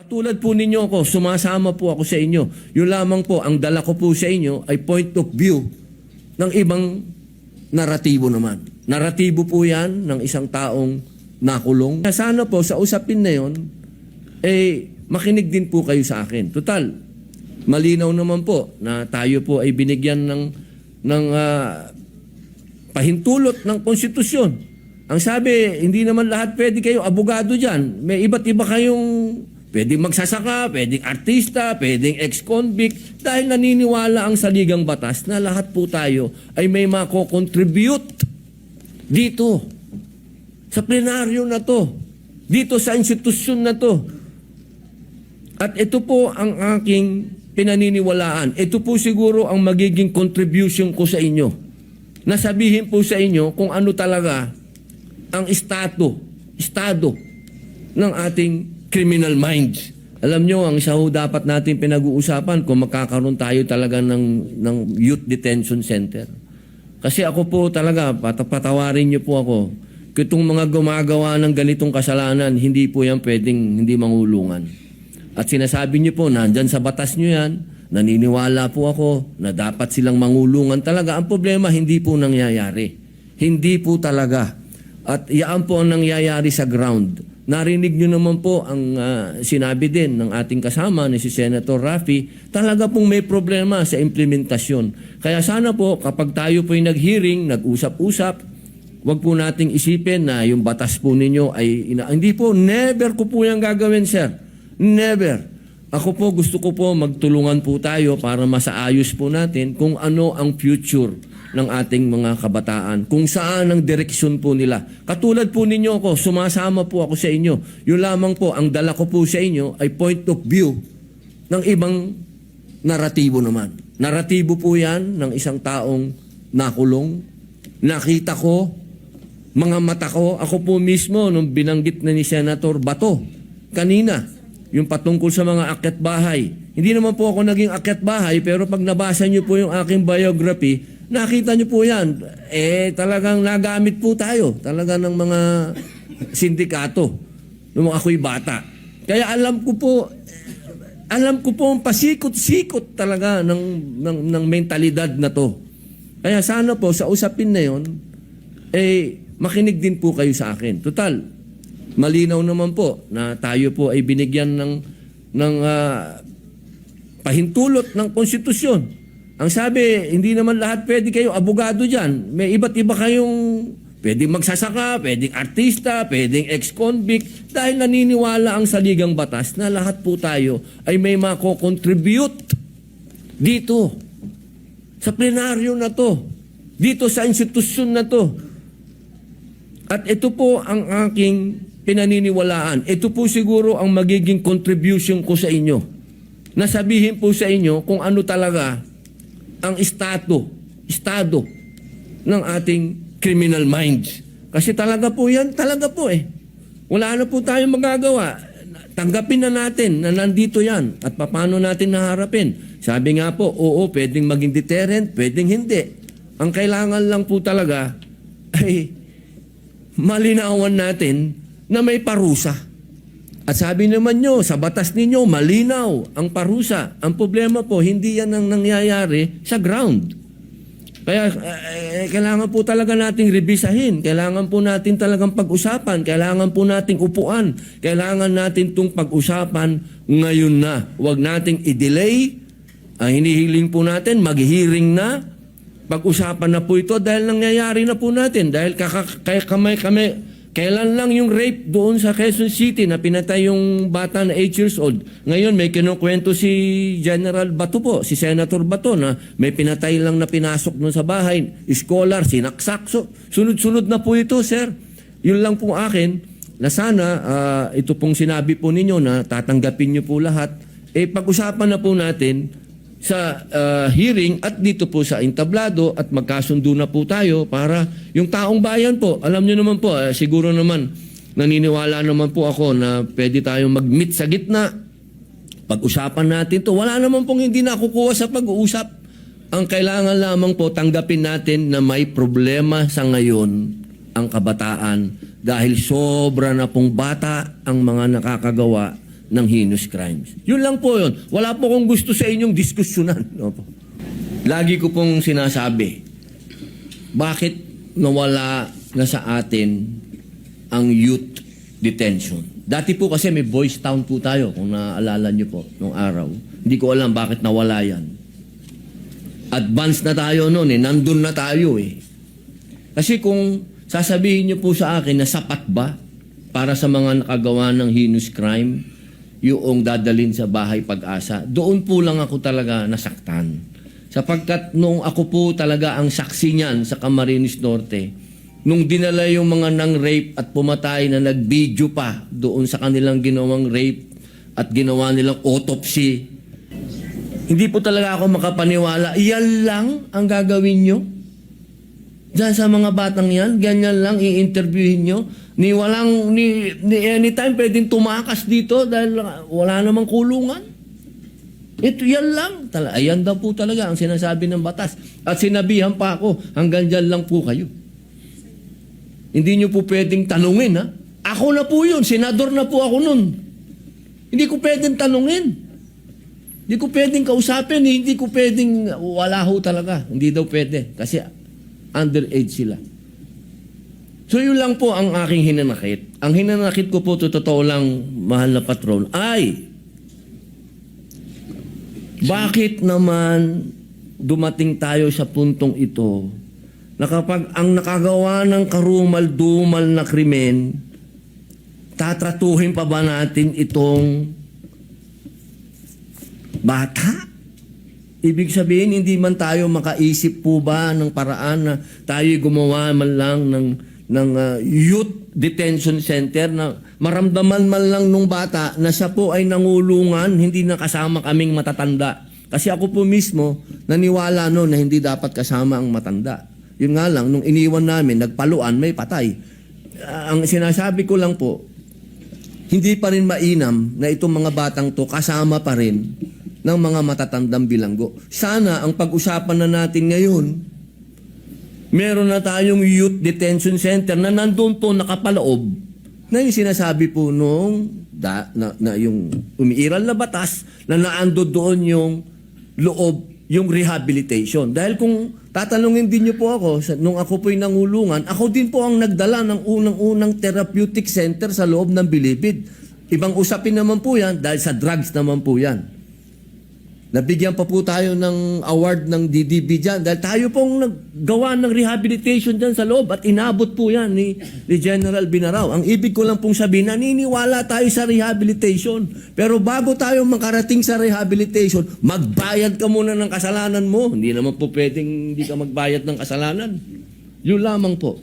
Katulad po ninyo ako, sumasama po ako sa inyo. Yun lamang po, ang dala ko po sa inyo ay point of view ng ibang naratibo naman. Naratibo po yan ng isang taong nakulong. Sana po sa usapin na yon, makinig din po kayo sa akin. Total, malinaw naman po na tayo po ay binigyan ng pahintulot ng konstitusyon. Ang sabi, hindi naman lahat pwede kayo abogado dyan. May iba't iba kayong pwedeng magsasaka, pwedeng artista, pwedeng ex-convict. Dahil naniniwala ang saligang batas na lahat po tayo ay may mako-contribute dito. Sa plenaryo na to. Dito sa institusyon na to. At ito po ang aking pinaniniwalaan. Ito po siguro ang magiging contribution ko sa inyo. Nasabihin po sa inyo kung ano talaga ang estado ng ating criminal minds. Alam nyo, ang isa ho dapat natin pinag-uusapan kung magkakaroon tayo talaga ng youth detention center. Kasi ako po talaga, patawarin nyo po ako, itong mga gumagawa ng ganitong kasalanan, hindi po yan pwedeng hindi mangulungan. At sinasabi nyo po, nandyan sa batas nyo yan, naniniwala po ako na dapat silang mangulungan talaga. Ang problema, hindi po nangyayari. Hindi po talaga. At iyan po ang nangyayari sa ground. Narinig nyo naman po ang sinabi din ng ating kasama ni si Senator Raffy, talaga pong may problema sa implementasyon. Kaya sana po kapag tayo po'y nag-hearing, nag-usap-usap, wag po nating isipin na yung batas po ninyo ay hindi po, never ko po yung gagawin, sir. Never. Ako po, gusto ko po magtulungan po tayo para masaayos po natin kung ano ang future ng ating mga kabataan, kung saan ang direksyon po nila. Katulad po ninyo ako, sumasama po ako sa inyo. Yun lamang po, ang dala ko po sa inyo ay point of view ng ibang naratibo naman. Naratibo po yan ng isang taong nakulong. Nakita ko, mga mata ko, ako po mismo nung binanggit na ni Senator Bato kanina, yung patungkol sa mga akyat bahay. Hindi naman po ako naging akyat bahay, pero pag nabasa niyo po yung aking biography, nakita niyo po yan. Talagang nagamit po tayo. Talaga ng mga sindikato nung ako'y bata. Kaya alam ko po ang pasikot-sikot talaga ng mentalidad na to. Kaya sana po sa usapin na yon, makinig din po kayo sa akin. Total, malinaw naman po na tayo po ay binigyan ng pahintulot ng konstitusyon. Ang sabi, hindi naman lahat pwede kayo abogado dyan. May iba't iba kayong pwedeng magsasaka, pwedeng artista, pwedeng ex-convict. Dahil naniniwala ang saligang batas na lahat po tayo ay may mako-contribute dito. Sa plenaryo na to. Dito sa institusyon na to. At ito po ang aking pinaniniwalaan. Ito po siguro ang magiging contribution ko sa inyo. Nasabihin po sa inyo kung ano talaga ang estado ng ating criminal minds. Kasi talaga po yan, talaga po Wala na po tayong magagawa. Tanggapin na natin na nandito yan at paano natin naharapin. Sabi nga po, oo, pwedeng maging deterrent, pwedeng hindi. Ang kailangan lang po talaga ay malinawan natin na may parusa. At sabi naman nyo, sa batas ninyo, malinaw ang parusa. Ang problema po, hindi yan ang nangyayari sa ground. Kaya kailangan po talaga nating revisahin. Kailangan po natin talagang pag-usapan. Kailangan po nating upuan. Kailangan natin itong pag-usapan ngayon na. Huwag nating i-delay. Ang hinihiling po natin, mag-hearing na. Pag-usapan na po ito dahil nangyayari na po natin. Dahil kailan lang yung rape doon sa Quezon City na pinatay yung bata na 8 years old. Ngayon may kinukwento si General Bato po, si Senator Bato na may pinatay lang na pinasok doon sa bahay. Scholar, sinaksak. So, sunod-sunod na po ito, sir. Yun lang po akin na sana ito pong sinabi po ninyo na tatanggapin nyo po lahat. Pag-usapan na po natin sa hearing at dito po sa entablado at magkasundo na po tayo para yung taong bayan po, alam nyo naman po, siguro naman naniniwala naman po ako na pwede tayong mag-meet sa gitna. Pag-usapan natin to. Wala naman pong hindi nakukuha sa pag-uusap. Ang kailangan lamang po tanggapin natin na may problema sa ngayon ang kabataan dahil sobra na pong bata ang mga nakakagawa ng heinous crimes. Yun lang po yun. Wala po kong gusto sa inyong diskusyonan. Opo. Lagi ko pong sinasabi, bakit nawala na sa atin ang youth detention? Dati po kasi may Boys Town po tayo, kung naaalala nyo po, nung araw. Hindi ko alam bakit nawala yan. Advance na tayo noon nandun na tayo Kasi kung sasabihin nyo po sa akin na sapat ba para sa mga nakagawa ng heinous crime, yung dadalhin sa bahay Pag-asa, doon po lang ako talaga nasaktan. Sapagkat nung ako po talaga ang saksi niyan sa Camarines Norte, nung dinala yung mga nang-rape at pumatay na nag-video pa doon sa kanilang ginawang rape at ginawa nilang autopsy, hindi po talaga ako makapaniwala. Iyan lang ang gagawin nyo? Diyan sa mga batang yan, ganyan lang i-interviewin nyo? Ni anytime pwedeng tumakas dito dahil wala namang kulungan? Ito yan lang. Ayan daw po talaga ang sinasabi ng batas. At sinabihan pa ako, hanggang dyan lang po kayo. Hindi nyo po pwedeng tanungin, ha? Ako na po yun. Senador na po ako nun. Hindi ko pwedeng tanungin. Hindi ko pwedeng kausapin. Hindi ko pwedeng, wala ho talaga. Hindi daw pwede. Kasi underage sila. So yun lang po ang aking hinanakit. Ang hinanakit ko po, totoo lang, mahal na patron, ay bakit naman dumating tayo sa puntong ito na kapag ang nakagawa ng karumal-dumal na krimen, tatratuhin pa ba natin itong bata? Ibig sabihin, hindi man tayo makaisip po ba ng paraan na tayo gumawa man lang ng youth detention center na maramdaman man lang nung bata na siya po ay nangulungan, hindi na kasama kaming matatanda. Kasi ako po mismo, naniwala no na hindi dapat kasama ang matanda. Yun nga lang, nung iniwan namin, nagpaluan, may patay. Ang sinasabi ko lang po, hindi pa rin mainam na itong mga batang to kasama pa rin ng mga matatandang bilanggo. Sana ang pag-usapan na natin ngayon, meron na tayong youth detention center na nandun po nakapaloob na yung sinasabi po nung na yung umiiral na batas na naando doon yung loob, yung rehabilitation. Dahil kung tatanungin din niyo po ako, nung ako po'y nangulungan, ako din po ang nagdala ng unang-unang therapeutic center sa loob ng Bilibid. Ibang usapin naman po yan dahil sa drugs naman po yan. Nabigyan pa po tayo ng award ng DDB dyan dahil tayo pong naggawa ng rehabilitation dyan sa loob at inabot po yan ni General Binarao. Ang ibig ko lang pong sabihin, naniniwala tayo sa rehabilitation. Pero bago tayo makarating sa rehabilitation, magbayad ka muna ng kasalanan mo. Hindi naman po pwedeng hindi ka magbayad ng kasalanan. Yun lamang po.